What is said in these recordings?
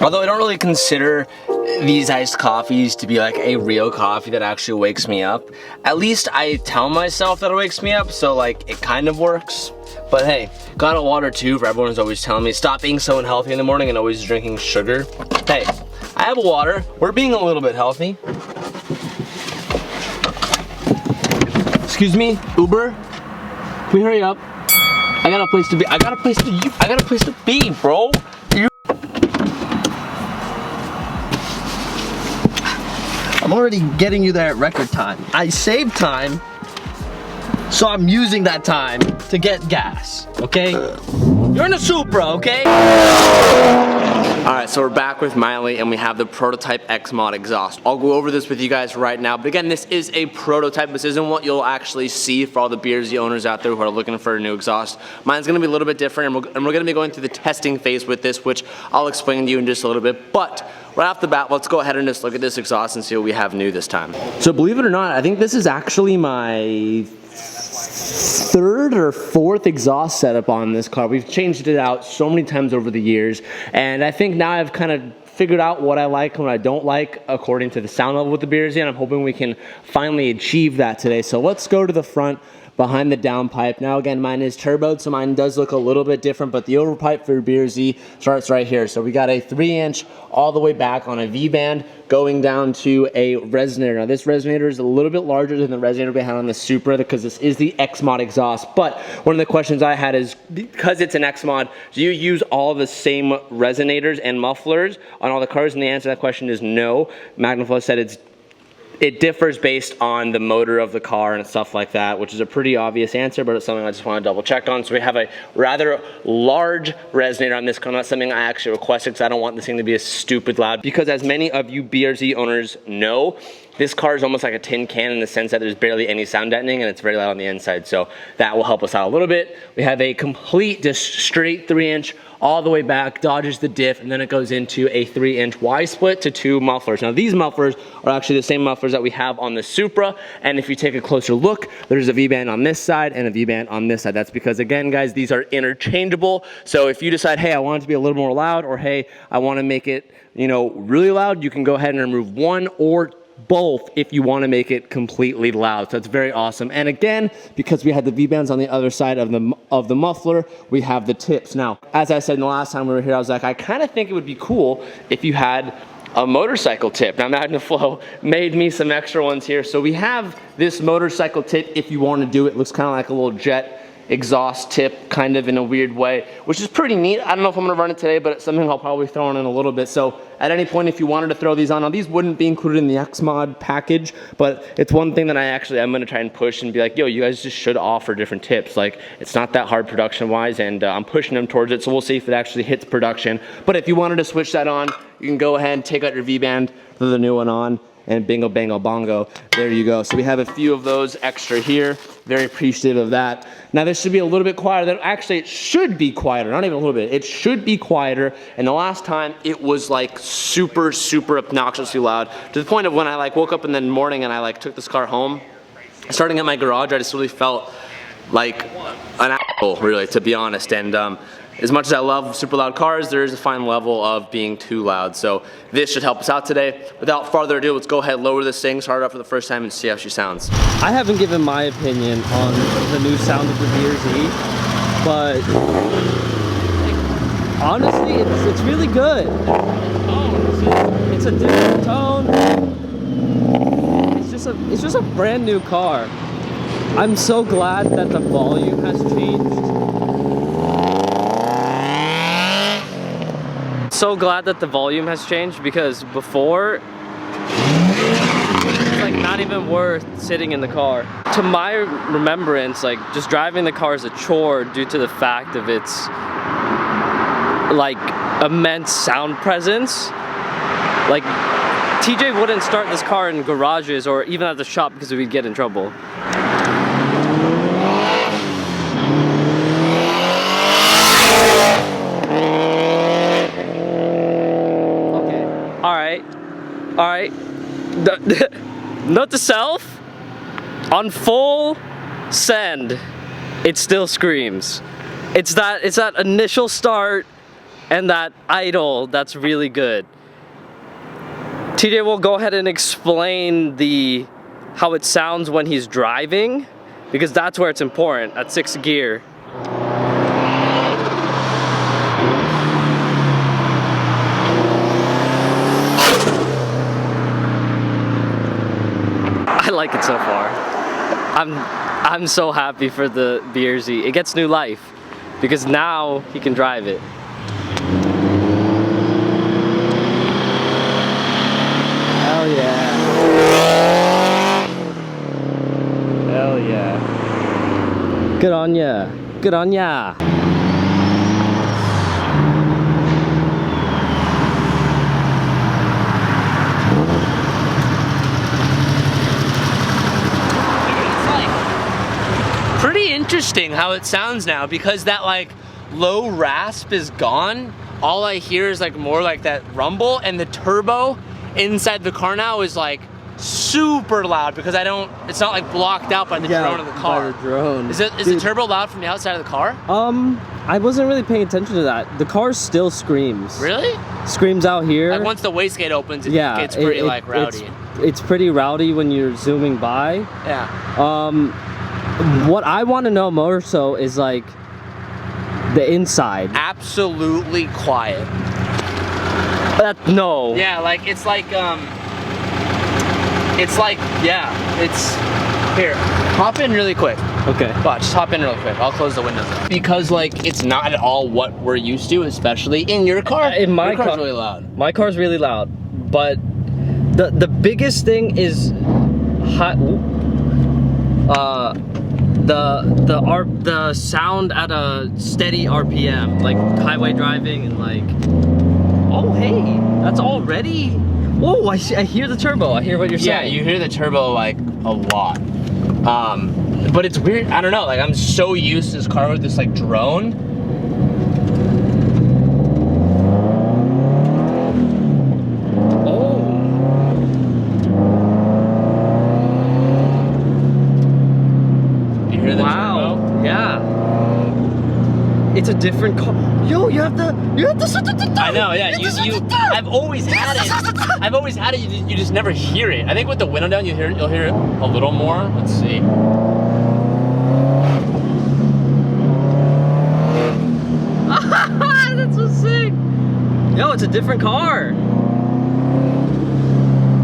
Although I don't really consider these iced coffees to be like a real coffee that actually wakes me up. At least I tell myself that it wakes me up, so like it kind of works. But hey, got a water too, for everyone who's always telling me stop being so unhealthy in the morning and always drinking sugar. Hey, I have a water. We're being a little bit healthy. Excuse me, Uber? Can we hurry up? I got a place to be. I got a place to be, bro. I'm already getting you there at record time. I saved time, so I'm using that time to get gas, okay? You're in a Supra, okay? Alright, so we're back with Miley and we have the prototype X Mod exhaust. I'll go over this with you guys right now, but again, this is a prototype. This isn't what you'll actually see for all the BRZ owners out there who are looking for a new exhaust. Mine's gonna be a little bit different, and we're gonna be going through the testing phase with this, which I'll explain to you in just a little bit. But right off the bat, let's go ahead and just look at this exhaust and see what we have new this time. So believe it or not, I think this is actually my third or fourth exhaust setup on this car. We've changed it out so many times over the years, and I think now I've kind of figured out what I like and what I don't like according to the sound level with the BRZ, and I'm hoping we can finally achieve that today. So let's go to the front behind the downpipe. Now again, mine is turboed, so mine does look a little bit different, but the overpipe for BRZ starts right here. So we got a 3-inch all the way back on a V-band going down to a resonator. Now this resonator is a little bit larger than the resonator we had on the Supra because this is the X Mod exhaust. But one of the questions I had is, because it's an X Mod, do you use all the same resonators and mufflers on all the cars? And the answer to that question is no. Magnaflow said it differs based on the motor of the car and stuff like that, which is a pretty obvious answer, but it's something I just want to double check on. So we have a rather large resonator on this car, not something I actually requested because I don't want this thing to be a stupid loud. Because as many of you BRZ owners know, this car is almost like a tin can in the sense that there's barely any sound deadening and it's very loud on the inside. So that will help us out a little bit. We have a complete, just straight 3-inch all the way back, dodges the diff, and then it goes into a 3-inch Y-split to 2 mufflers. Now these mufflers are actually the same mufflers that we have on the Supra, and if you take a closer look, there's a V-band on this side and a V-band on this side. That's because, again, guys, these are interchangeable. So if you decide, hey, I want it to be a little more loud, or hey, I want to make it, you know, really loud, you can go ahead and remove one or both if you want to make it completely loud. So it's very awesome. And again, because we had the V-bands on the other side of the muffler, we have the tips. Now, as I said the last time we were here, I was like, I kind of think it would be cool if you had a motorcycle tip. Now, Magnaflow made me some extra ones here. So we have this motorcycle tip if you want to do it. It looks kind of like a little jet exhaust tip, kind of in a weird way, which is pretty neat. I don't know if I'm gonna run it today, but it's something I'll probably throw in a little bit. So at any point, if you wanted to throw these on, now these wouldn't be included in the X Mod package, but it's one thing that I'm gonna try and push and be like, yo, you guys just should offer different tips. Like, it's not that hard production wise, and I'm pushing them towards it, so we'll see if it actually hits production. But if you wanted to switch that on, you can go ahead and take out your V-band, throw the new one on, and bingo, bango, bongo, there you go. So we have a few of those extra here. Very appreciative of that. Now this should be a little bit quieter. Actually, it should be quieter, not even a little bit. It should be quieter. And the last time it was like super, super obnoxiously loud, to the point of when I like woke up in the morning and I like took this car home, starting at my garage, I just really felt like an asshole, really, to be honest. And as much as I love super loud cars, there is a fine level of being too loud. So this should help us out today. Without further ado, let's go ahead, lower this thing, start it up for the first time, and see how she sounds. I haven't given my opinion on the new sound of the BRZ, but honestly, it's really good. It's a different tone. It's just a brand new car. I'm so glad that the volume has changed. So glad that the volume has changed, because before it's like not even worth sitting in the car. To my remembrance, like just driving the car is a chore due to the fact of its like immense sound presence. Like TJ wouldn't start this car in garages or even at the shop because we'd get in trouble. All right, note to self, on full send, it still screams. It's that initial start and that idle, that's really good. TJ will go ahead and explain how it sounds when he's driving, because that's where it's important, at 6th gear. I like it so far. I'm so happy for the BRZ. It gets new life because now he can drive it. Hell yeah. Hell yeah. Good on ya. Good on ya. Pretty interesting how it sounds now, because that like low rasp is gone. All I hear is like more like that rumble, and the turbo inside the car now is like super loud because it's not like blocked out by the drone of the car. By the drone. Is the turbo loud from the outside of the car? I wasn't really paying attention to that. The car still screams. Really? Screams out here. Like once the wastegate opens, it gets pretty like rowdy. It's pretty rowdy when you're zooming by. Yeah. What I want to know more so is like the inside. Absolutely quiet. No. Yeah, like it's like it's here. Hop in really quick. Okay. Watch, just hop in real quick. I'll close the windows up. Because like it's not at all what we're used to, especially in your car. In my your car's car, really loud. My car's really loud, but the biggest thing is the sound at a steady RPM, like highway driving and like, oh hey, that's already, whoa, I hear the turbo, I hear what you're saying. Yeah, you hear the turbo like a lot. But it's weird, I don't know, like I'm so used to this car with this like drone. It's a different car. Yo, you have the. I know, yeah. I've always had it. I've always had it. You just never hear it. I think with the window down, you'll hear it a little more. Let's see. That's so sick. Yo, it's a different car.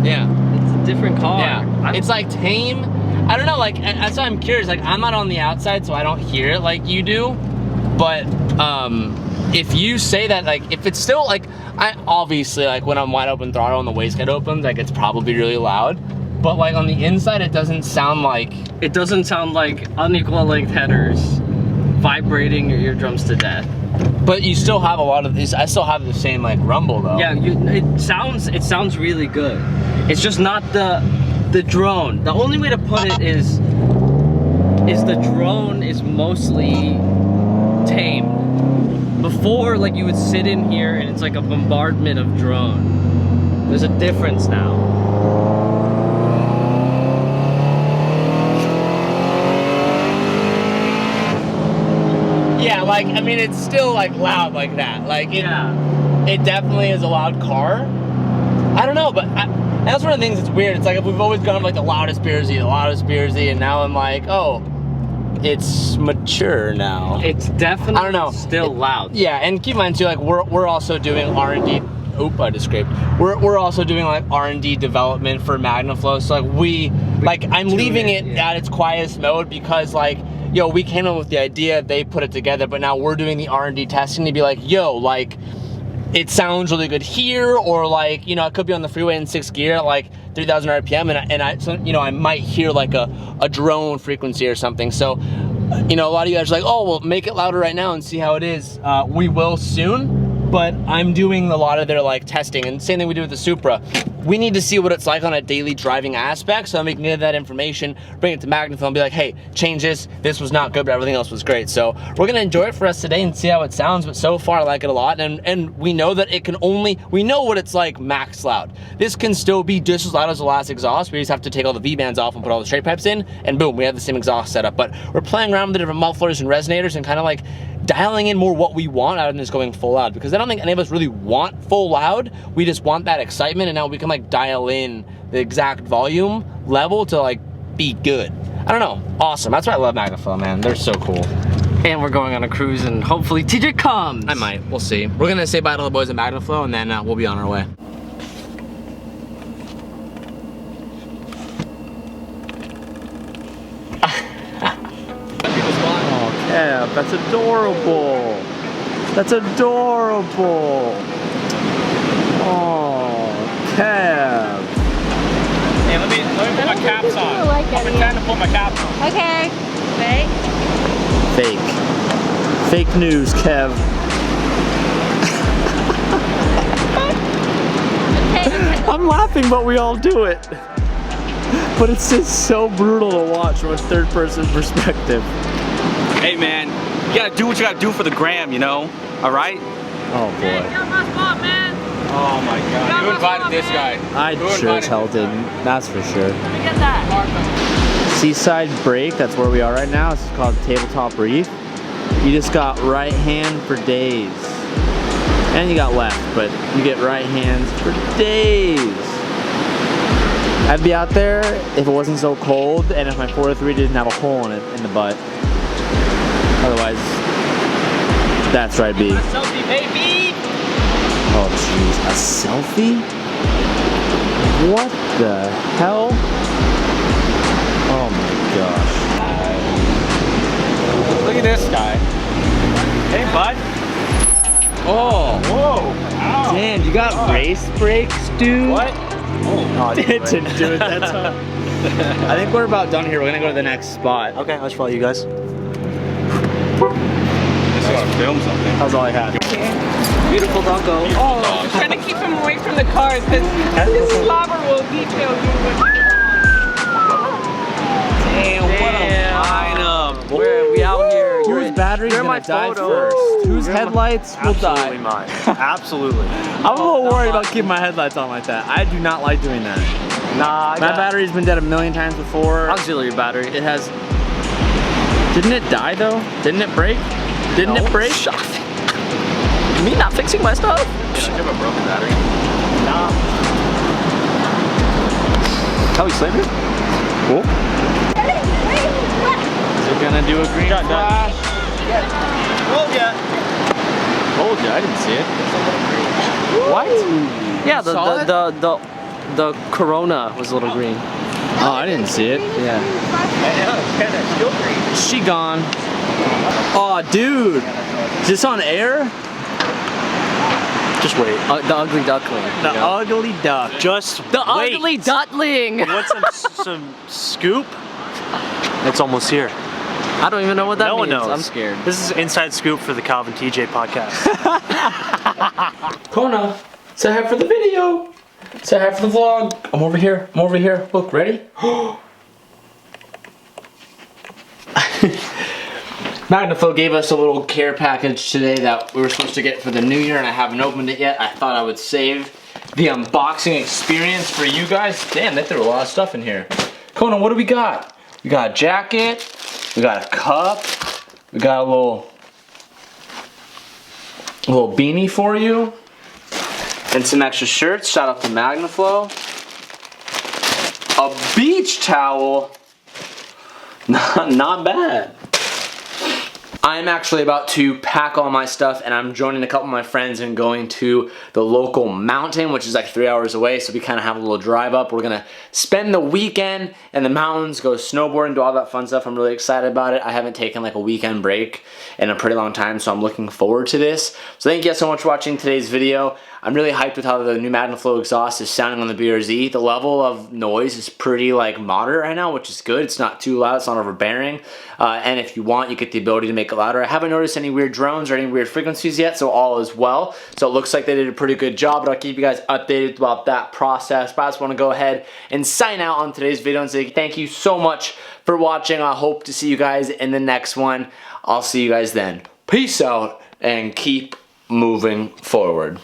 Yeah. It's a different car. Yeah. It's like tame. I don't know. Like that's why I'm curious. Like I'm not on the outside, so I don't hear it like you do. But if you say that, like, if it's still like, I obviously like when I'm wide open throttle and the wastegate opens, like it's probably really loud. But like on the inside, it doesn't sound like unequal length headers vibrating your eardrums to death. But you still have a lot of these. I still have the same like rumble though. Yeah, it sounds really good. It's just not the drone. The only way to put it is the drone is mostly tame. Before, like, you would sit in here and it's like a bombardment of drone. There's a difference now. Yeah, like, I mean, it's still like loud like that. Like, it definitely is a loud car. I don't know, but that's one of the things that's weird. It's like we've always gone for like the loudest BRZ, and now I'm like, oh, it's mature now. It's definitely, I don't know, still loud. Yeah, and keep in mind too, like we're also doing R&D. Oop, I just scraped. We're also doing like R&D development for MagnaFlow. So like I'm leaving it at its quietest mode because like, yo, we came up with the idea, they put it together, but now we're doing the R&D testing to be like, yo, like it sounds really good here, or like, you know, it could be on the freeway in 6th gear at like 3,000 RPM, and I might hear like a drone frequency or something. So, you know, a lot of you guys are like, oh, well, make it louder right now and see how it is. We will soon, but I'm doing a lot of their like testing, and same thing we do with the Supra. We need to see what it's like on a daily driving aspect, so we can get that information, bring it to MagnaFlow and be like, hey, change this was not good, but everything else was great. So we're gonna enjoy it for us today and see how it sounds, but so far I like it a lot, and we know that it can we know what it's like max loud. This can still be just as loud as the last exhaust. We just have to take all the V-bands off and put all the straight pipes in, and boom, we have the same exhaust setup. But we're playing around with the different mufflers and resonators and kind of like dialing in more what we want out of just going full loud, because I don't think any of us really want full loud. We just want that excitement, and now we can like dial in the exact volume level to like be good. I don't know, awesome. That's why I love Magnaflow, man. They're so cool. And we're going on a cruise, and hopefully TJ comes. I might, we'll see. We're gonna say bye to the boys at Magnaflow, and then we'll be on our way. Yeah, that's adorable. That's adorable. Oh, Kev. Hey, let me put my caps on. Like I'll pretend to put my caps on. Okay. Wait. Fake. Fake news, Kev. I'm laughing, but we all do it. But it's just so brutal to watch from a third-person perspective. Hey man, you gotta do what you gotta do for the gram, you know? Alright? Oh boy. Oh my god. Who invited this guy? I sure as hell didn't. That's for sure. Let me get that. Seaside Break, that's where we are right now. This is called Tabletop Reef. You just got right hand for days. And you got left, but you get right hands for days. I'd be out there if it wasn't so cold and if my 403 didn't have a hole in it in the butt. Otherwise, that's where I'd be. A selfie, baby! Oh jeez, a selfie? What the hell? Oh my gosh. Look at this guy. Hey bud. Oh, Whoa. Ow. damn, you got race brakes, dude? What? Oh, it didn't do it that time. I think we're about done here. We're gonna go to the next spot. Okay, let's follow you guys. Just gotta film something. That was all I had. Beautiful doggo. Oh. Trying to keep him away from the cars because his slobber will detail you. Damn, what a lineup. We out here. Whose battery's you're gonna my die photo. first? Whose headlights will Absolutely die? mine. Absolutely. I'm a little worried about keeping my headlights on like that. I do not like doing that. Nah, My battery's been dead a million times before. auxiliary battery. It has. Didn't it die though? Didn't it break? Didn't it break? Me not fixing my stuff? You have a broken battery? Nah. How we slammed it? Cool. Is it gonna do a green flash? Oh yeah. Told you, I didn't see it. What? Yeah, saw it? the Corona was a little green. Oh, I didn't see it. Yeah. She gone. Oh, dude. Is this on air? Just wait. The ugly duckling. The ugly duck. Just The wait. ugly duckling. You want some scoop? It's almost here. I don't even know what that No one means. knows. I'm scared. This is inside scoop for the Calvin TJ podcast. Kona, say hi for the video. Say hi for the vlog. I'm over here. I'm over here. Look, ready? Magnaflow gave us a little care package today that we were supposed to get for the new year, and I haven't opened it yet. I thought I would save the unboxing experience for you guys. Damn, they threw a lot of stuff in here. Kona, what do we got? We got a jacket. We got a cup. We got a little beanie for you. And some extra shirts. Shout out to Magnaflow. A beach towel. Not bad. I'm actually about to pack all my stuff, and I'm joining a couple of my friends and going to the local mountain, which is like 3 hours away, so we kind of have a little drive up. We're gonna spend the weekend in the mountains, go snowboarding, do all that fun stuff. I'm really excited about it. I haven't taken like a weekend break in a pretty long time, so I'm looking forward to this. So thank you guys so much for watching today's video. I'm really hyped with how the new Magnaflow exhaust is sounding on the BRZ. The level of noise is pretty like moderate right now, which is good. It's not too loud, it's not overbearing. And if you want, you get the ability to make it louder. I haven't noticed any weird drones or any weird frequencies yet, so all is well. So it looks like they did a pretty good job, but I'll keep you guys updated about that process. But I just want to go ahead and sign out on today's video and say thank you so much for watching. I hope to see you guys in the next one. I'll see you guys then. Peace out and keep moving forward.